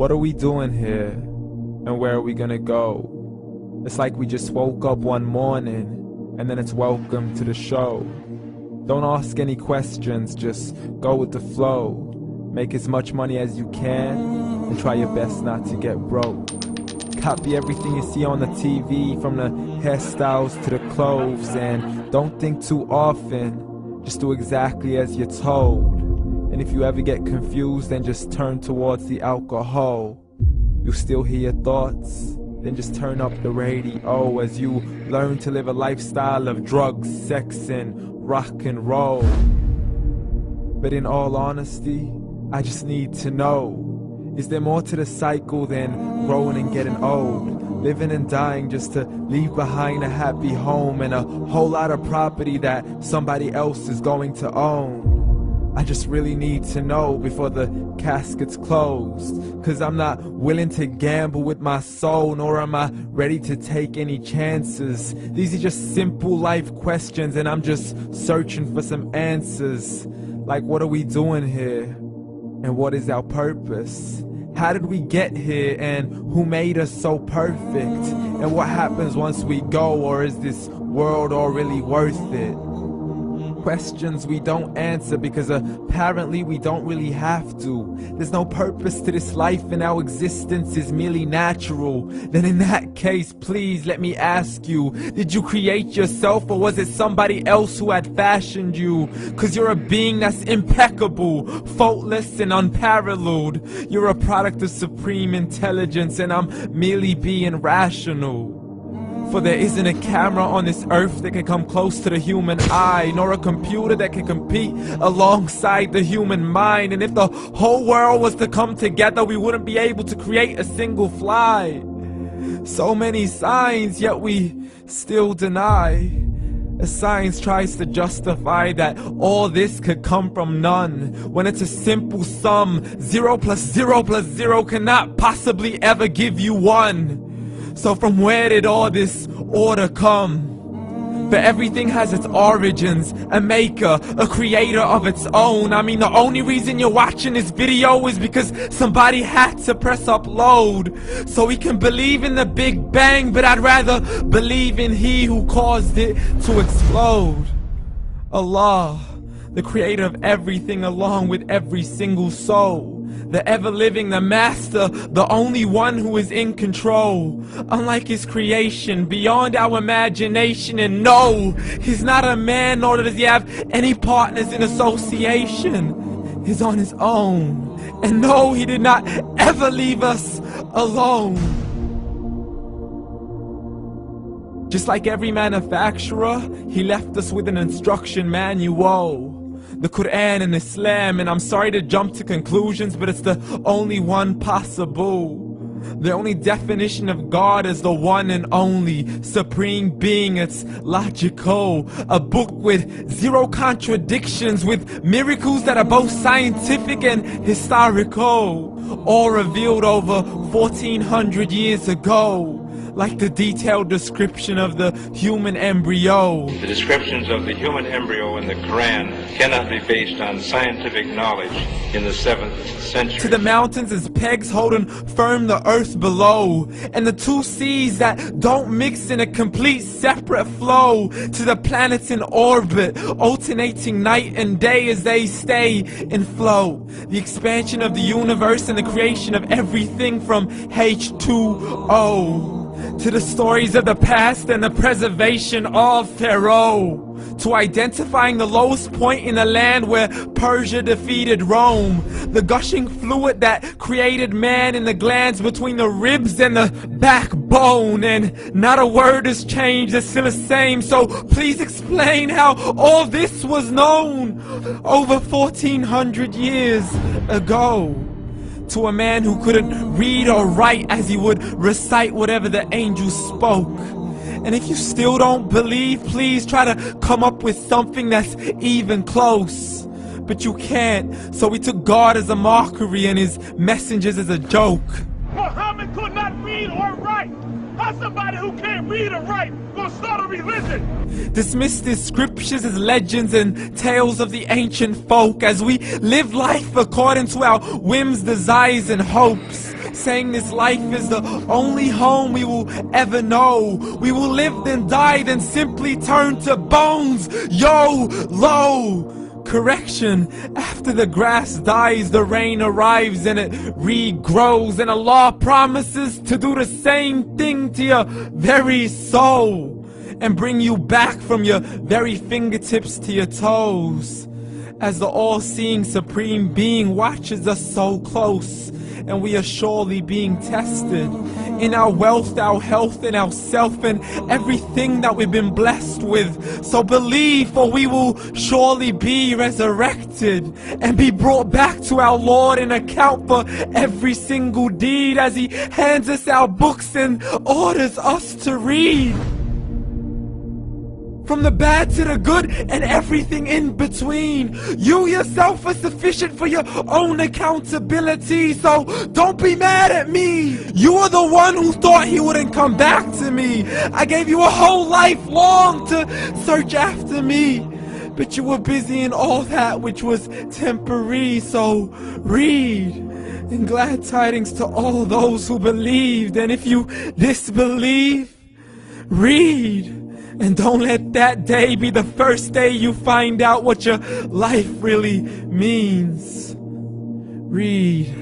What are we doing here? And where are we gonna go? It's like we just woke up one morning and then it's welcome to the show. Don't ask any questions, just go with the flow. Make as much money as you can and try your best not to get broke. Copy everything you see on the TV, from the hairstyles to the clothes, and don't think too often, just do exactly as you're told. And if you ever get confused, then just turn towards the alcohol. You still hear your thoughts? Then just turn up the radio as you learn to live a lifestyle of drugs, sex, and rock and roll. But in all honesty, I just need to know, is there more to the cycle than growing and getting old? Living and dying just to leave behind a happy home and a whole lot of property that somebody else is going to own. I just really need to know before the casket's closed, 'cause I'm not willing to gamble with my soul, nor am I ready to take any chances. These are just simple life questions and I'm just searching for some answers. Like, what are we doing here? And what is our purpose? How did we get here, and who made us so perfect? And what happens once we go, or is this world all really worth it? Questions we don't answer because apparently we don't really have to. There's no purpose to this life and our existence is merely natural. Then in that case, please let me ask you, did you create yourself, or was it somebody else who had fashioned you? 'Cause you're a being that's impeccable, faultless and unparalleled. You're a product of supreme intelligence and I'm merely being rational. For there isn't a camera on this earth that can come close to the human eye, nor a computer that can compete alongside the human mind. And if the whole world was to come together, we wouldn't be able to create a single fly. So many signs, yet we still deny. As science tries to justify that all this could come from none, when it's a simple sum. 0 plus 0 plus 0 cannot possibly ever give you 1. So from where did all this order come? For everything has its origins, a maker, a creator of its own. I mean, the only reason you're watching this video is because somebody had to press upload. So we can believe in the Big Bang, but I'd rather believe in He who caused it to explode. Allah, the creator of everything along with every single soul. The ever-living, the master, the only one who is in control. Unlike his creation, beyond our imagination. And no, he's not a man, nor does he have any partners in association. He's on his own. And no, he did not ever leave us alone. Just like every manufacturer, he left us with an instruction manual. The Quran and Islam, and I'm sorry to jump to conclusions, but it's the only one possible. The only definition of God is the one and only supreme being. It's logical, a book with 0 contradictions, with miracles that are both scientific and historical, all revealed over 1400 years ago. Like the detailed description of the human embryo. The descriptions of the human embryo in the Quran cannot be based on scientific knowledge in the 7th century. To the mountains as pegs holding firm the earth below, and the 2 seas that don't mix in a complete separate flow. To the planets in orbit, alternating night and day as they stay in flow. The expansion of the universe and the creation of everything from H2O. To the stories of the past and the preservation of Pharaoh. To identifying the lowest point in the land where Persia defeated Rome. The gushing fluid that created man in the glands between the ribs and the backbone. And not a word has changed, it's still the same. So please explain how all this was known over 1400 years ago. To a man who couldn't read or write, as he would recite whatever the angels spoke. And if you still don't believe, please try to come up with something that's even close. But you can't, so we took God as a mockery and his messengers as a joke. Muhammad could not read or write. How somebody who can't read or write gonna start a religion? Dismiss the scriptures as legends and tales of the ancient folk, as we live life according to our whims, desires and hopes. saying this life is the only home we will ever know. We will live then die, then simply turn to bones. YOLO! Correction, after the grass dies, the rain arrives and it regrows, and Allah promises to do the same thing to your very soul and bring you back from your very fingertips to your toes, as the all-seeing supreme being watches us so close, and we are surely being tested in our wealth, our health, and our self, and everything that we've been blessed with. So believe, for we will surely be resurrected and be brought back to our Lord and account for every single deed, as He hands us our books and orders us to read. From the bad to the good and everything in between. You yourself are sufficient for your own accountability, so don't be mad at me. You are the one who thought He wouldn't come back to me. I gave you a whole life long to search after me, but you were busy in all that which was temporary. So read, and glad tidings to all those who believed. And if you disbelieve, read. And don't let that day be the first day you find out what your life really means. Read.